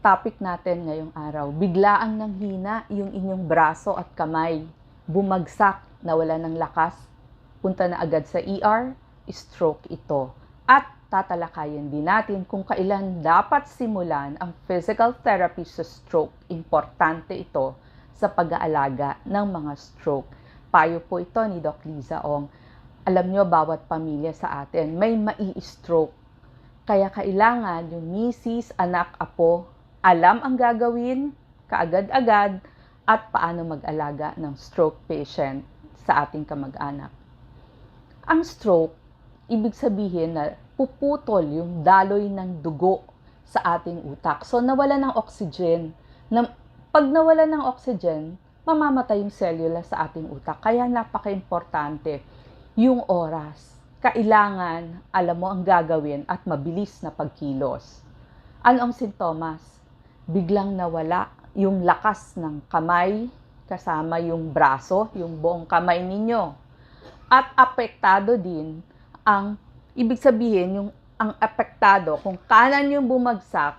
topic natin ngayong araw, biglaang nanghina yung inyong braso at kamay. Bumagsak, nawala ng lakas, punta na agad sa ER, stroke ito. At tatalakayin din natin kung kailan dapat simulan ang physical therapy sa stroke. Importante ito sa pag-aalaga ng mga stroke. Payo po ito ni Doc Liza Ong. Alam nyo, bawat pamilya sa atin may mai-stroke. Kaya kailangan yung misis, anak, apo, alam ang gagawin, kaagad-agad, at paano mag-alaga ng stroke patient sa ating kamag-anak. Ang stroke, ibig sabihin na puputol yung daloy ng dugo sa ating utak. So, nawala ng oxygen. Pag nawala ng oxygen, mamamatay yung cellula sa ating utak. Kaya napaka-importante yung oras. Kailangan alam mo ang gagawin at mabilis na pagkilos. Ano ang sintomas? Biglang nawala yung lakas ng kamay kasama yung braso, yung buong kamay ninyo. At apektado din ibig sabihin, ang apektado, kung kanan yung bumagsak,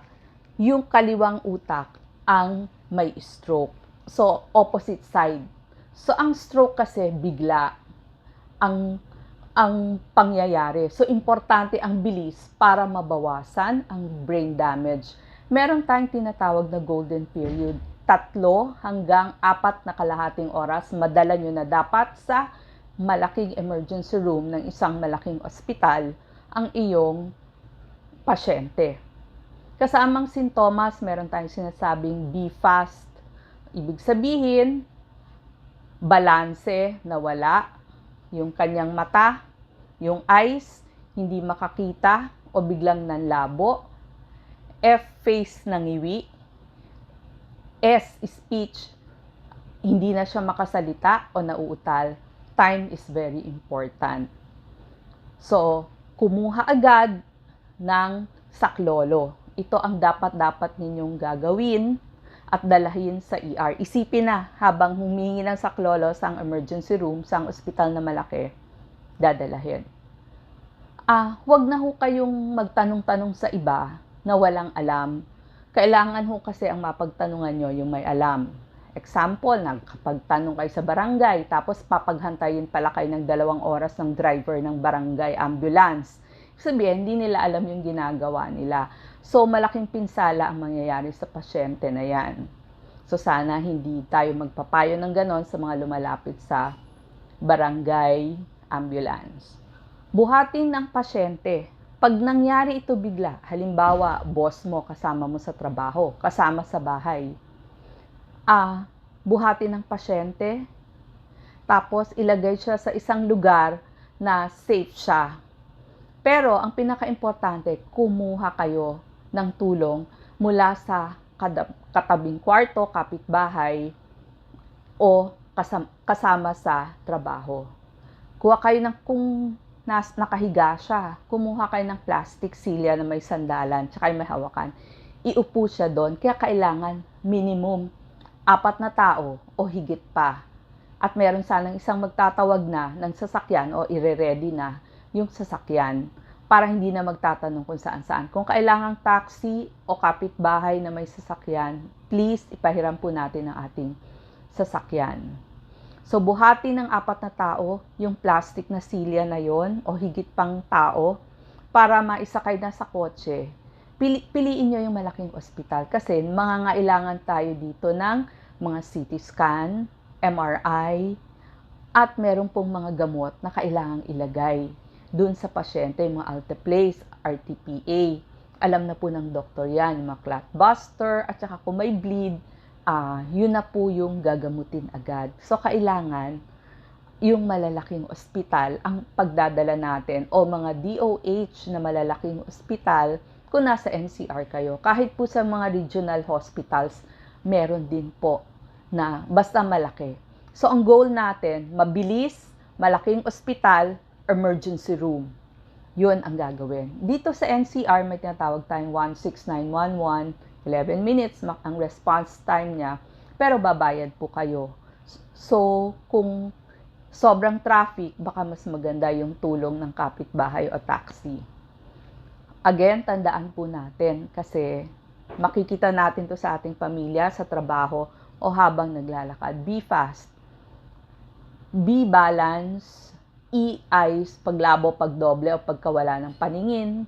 yung kaliwang utak ang may stroke. So, opposite side. So, ang stroke kasi bigla ang pangyayari. So, importante ang bilis para mabawasan ang brain damage. Meron tayong tinatawag na golden period. 3 hanggang 4 na kalahating oras, madala nyo na dapat sa malaking emergency room ng isang malaking ospital ang iyong pasyente. Kasamang sintomas, meron tayong sinasabing be fast. Ibig sabihin, balanse, nawala, yung kanyang mata, yung eyes, hindi makakita o biglang nanlabo. F, face nangiwi. S, speech, hindi na siya makasalita o nauutal. Time is very important. So, kumuha agad ng saklolo. Ito ang dapat ninyong gagawin at dalahin sa ER. Isipin na habang humingi ng saklolo sa emergency room, sa ospital na malaki, dadalahin. Huwag na ho kayong magtanong-tanong sa iba na walang alam. Kailangan ho kasi ang mapagtanungan nyo yung may alam. Example, nagkapagtanong kayo sa barangay, tapos papaghantayin pala kayo ng 2 oras ng driver ng barangay ambulance. Sabihin, hindi nila alam yung ginagawa nila. So, malaking pinsala ang mangyayari sa pasyente na yan. So, sana hindi tayo magpapayo ng ganon sa mga lumalapit sa barangay ambulance. Buhatin ng pasyente. Pag nangyari ito bigla, halimbawa, boss mo kasama mo sa trabaho, kasama sa bahay, buhatin ng pasyente, tapos ilagay siya sa isang lugar na safe siya. Pero ang pinaka-importante, kumuha kayo ng tulong mula sa katabing kwarto, kapitbahay, o kasama sa trabaho. Kuha kayo ng, kung nakahiga siya, kumuha kayo ng plastic silya na may sandalan, tsaka may hawakan. Iupo siya doon, kaya kailangan minimum 4 na tao o higit pa. At meron sanang isang magtatawag na ng sasakyan o ire-ready na yung sasakyan para hindi na magtatanong kung saan-saan. Kung kailangang taxi o kapitbahay na may sasakyan, please ipahiram po natin ang ating sasakyan. So, buhati ng 4 na tao yung plastic na silya na yon o higit pang tao para maisakay na sa kotse. Piliin nyo yung malaking ospital kasi mangangailangan tayo dito ng mga CT scan, MRI, at meron pong mga gamot na kailangang ilagay dun sa pasyente, yung mga Alteplase, RTPA. Alam na po ng doktor yan, yung mga clot buster, at saka kung may bleed, yun na po yung gagamutin agad. So, kailangan yung malalaking ospital ang pagdadala natin o mga DOH na malalaking ospital kung nasa NCR kayo. Kahit po sa mga regional hospitals, meron din po na basta malaki. So, ang goal natin, mabilis, malaking ospital, emergency room. Yun ang gagawin. Dito sa NCR, may tinatawag tayong 16911, 11 minutes ang response time niya, pero babayad po kayo. So, kung sobrang traffic, baka mas maganda yung tulong ng kapitbahay o taxi. Again, tandaan po natin kasi Makikita natin to sa ating pamilya, sa trabaho, o habang naglalakad. Be fast. B, balance. E, eyes, paglabo, pagdoble, o pagkawala ng paningin.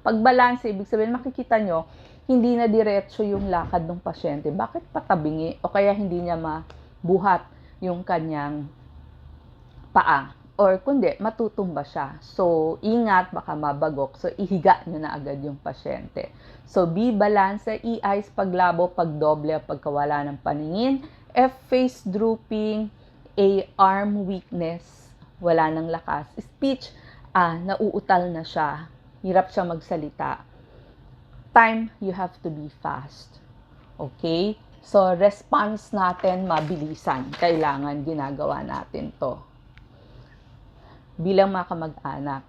Pagbalance, ibig sabihin, makikita nyo, hindi na diretso yung lakad ng pasyente. Bakit patabingi? O kaya hindi niya mabuhat yung kanyang paa. Or kundi, matutumba siya. So, ingat, baka mabagok. So, ihiga nyo na agad yung pasyente. So, B, balance. E, eyes, paglabo, pagdoble, pagkawala ng paningin. F, face drooping. A, arm weakness. Wala nang lakas. Speech, nauutal na siya. Hirap siya magsalita. Time, you have to be fast. Okay? So, response natin, mabilisan. Kailangan ginagawa natin to. Bilang mga kamag-anak.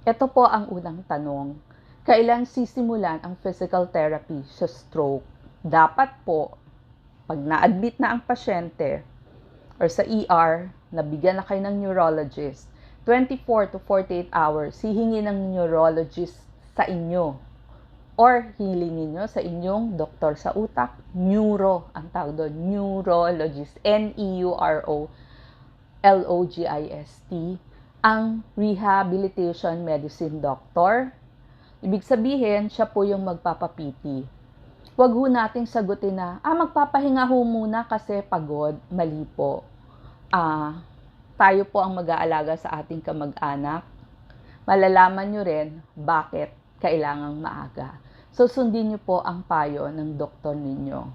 Ito po ang unang tanong. Kailan sisimulan ang physical therapy sa stroke? Dapat po, pag na-admit na ang pasyente or sa ER, nabigyan na kayo ng neurologist, 24 to 48 hours, hihingi ng neurologist sa inyo or hilingin nyo sa inyong doktor sa utak, neuro, ang tawag doon, neurologist, neurologist, ang rehabilitation medicine doctor. Ibig sabihin, siya po yung magpapapiti. Huwag ho nating sagutin na, magpapahinga ho muna kasi pagod. Mali po. Tayo po ang mag-aalaga sa ating kamag-anak. Malalaman nyo rin bakit kailangang maaga. So, sundin nyo po ang payo ng doktor ninyo.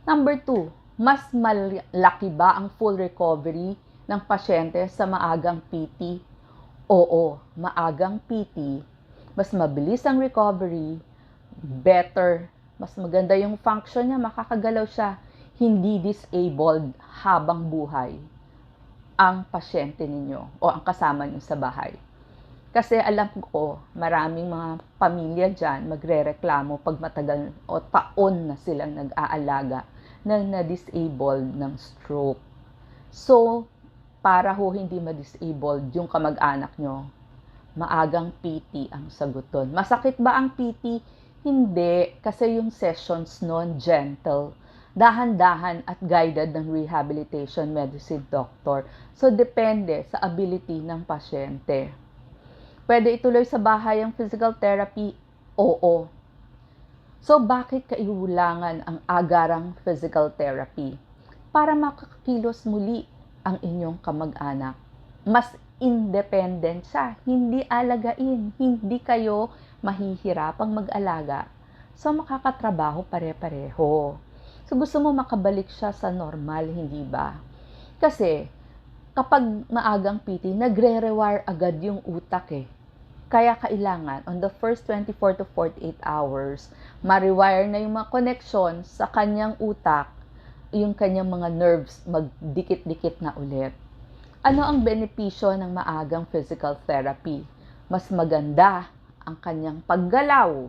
Number 2, mas malaki ba ang full recovery ng pasyente sa maagang PT? Oo, maagang PT, mas mabilis ang recovery, better, mas maganda yung function niya, makakagalaw siya, hindi disabled habang buhay ang pasyente ninyo o ang kasama niyo sa bahay. Kasi alam ko, maraming mga pamilya dyan magre-reklamo pag matagal o taon na silang nag-aalaga ng na-disabled ng stroke. So, para ho hindi ma-disabled yung kamag-anak nyo, maagang PT ang sagot doon. Masakit ba ang PT? Hindi, kasi yung sessions noon gentle, dahan-dahan at guided ng rehabilitation medicine doctor. So, depende sa ability ng pasyente. Pwede ituloy sa bahay ang physical therapy? Oo. So, bakit kailangan ang agarang physical therapy? Para makakilos muli ang inyong kamag-anak. Mas independent siya, hindi alagain, hindi kayo mahihirapang mag-alaga. So, makakatrabaho pare-pareho. So, gusto mo makabalik siya sa normal, hindi ba? Kasi, kapag maagang PT, nagre-rewire agad yung utak eh. Kaya kailangan, on the first 24 to 48 hours, ma-rewire na yung mga connections sa kanyang utak, yung kanyang mga nerves, magdikit-dikit na ulit. Ano ang benepisyo ng maagang physical therapy? Mas maganda ang kanyang paggalaw.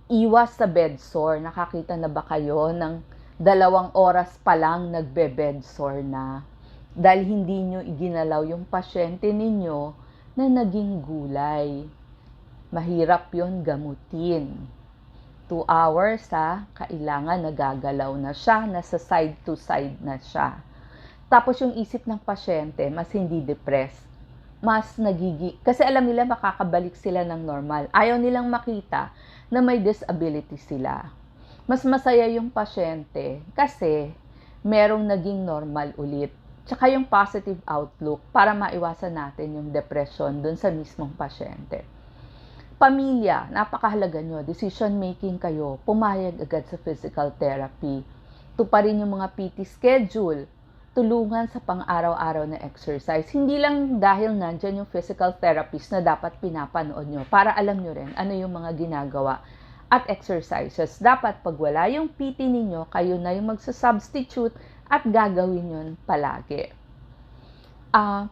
Iwas sa bed sore. Nakakita na ba kayo ng 2 oras pa lang nagbe-bed sore na? Dahil hindi nyo iginalaw yung pasyente ninyo na naging gulay. Mahirap yon gamutin. 2 hours kailangan nagagalaw na siya, nasa side to side na siya. Tapos yung isip ng pasyente, mas hindi depressed. Mas kasi alam nila makakabalik sila ng normal. Ayaw nilang makita na may disability sila. Mas masaya yung pasyente kasi merong naging normal ulit. Tsaka yung positive outlook para maiwasan natin yung depression dun sa mismong pasyente. Pamilya, napakahalaga nyo. Decision making kayo. Pumayag agad sa physical therapy. Tuparin yung mga PT schedule. Tulungan sa pang-araw-araw na exercise. Hindi lang dahil nandyan yung physical therapist na dapat pinapanood nyo para alam nyo rin ano yung mga ginagawa at exercises. Dapat pag wala yung PT ninyo, kayo na yung magsa-substitute at gagawin yun palagi.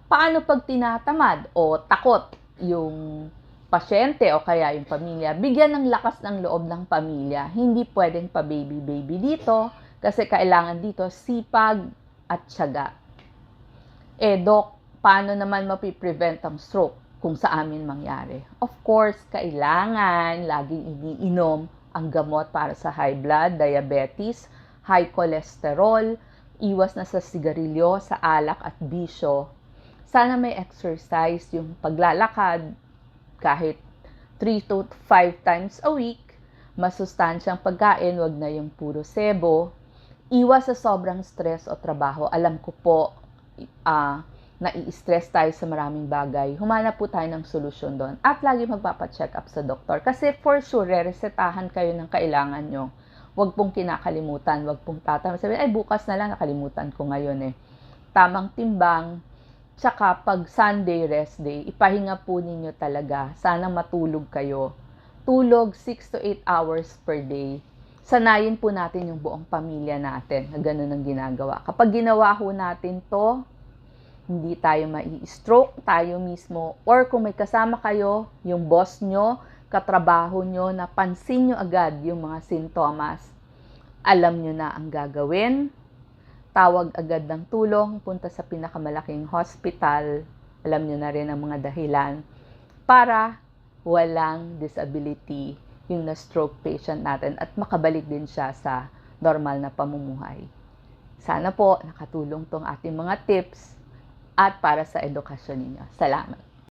Paano pag tinatamad o takot yung pasyente o kaya yung pamilya? Bigyan ng lakas ng loob ng pamilya. Hindi pwedeng pa baby dito kasi kailangan dito sipag at tiyaga. Doc, paano naman mapiprevent ang stroke kung sa amin mangyari? Of course, kailangan laging iniinom ang gamot para sa high blood, diabetes, high cholesterol, iwas na sa sigarilyo, sa alak at bisyo. Sana may exercise, yung paglalakad kahit 3 to 5 times a week, masustansyang pagkain, wag na yung puro sebo, iwas sa sobrang stress o trabaho. Alam ko po, nai-stress tayo sa maraming bagay. Humanap po tayo ng solusyon doon. At lagi magpapacheck up sa doktor. Kasi for sure, re-resetahan kayo ng kailangan nyo. Huwag pong kinakalimutan. Huwag pong tatama. Sabi, ay bukas na lang, nakalimutan ko ngayon eh. Tamang timbang. Tsaka pag Sunday rest day, ipahinga po ninyo talaga. Sana matulog kayo. Tulog 6 to 8 hours per day. Sanayin po natin yung buong pamilya natin na ganun ang ginagawa. Kapag ginawa ho natin to, hindi tayo mai-stroke tayo mismo, or kung may kasama kayo, yung boss nyo, katrabaho nyo, napansin nyo agad yung mga sintomas, alam nyo na ang gagawin, tawag agad ng tulong, punta sa pinakamalaking hospital, alam nyo na rin ang mga dahilan, para walang disability yung na-stroke patient natin at makabalik din siya sa normal na pamumuhay. Sana po nakatulong tong ating mga tips at para sa edukasyon ninyo. Salamat!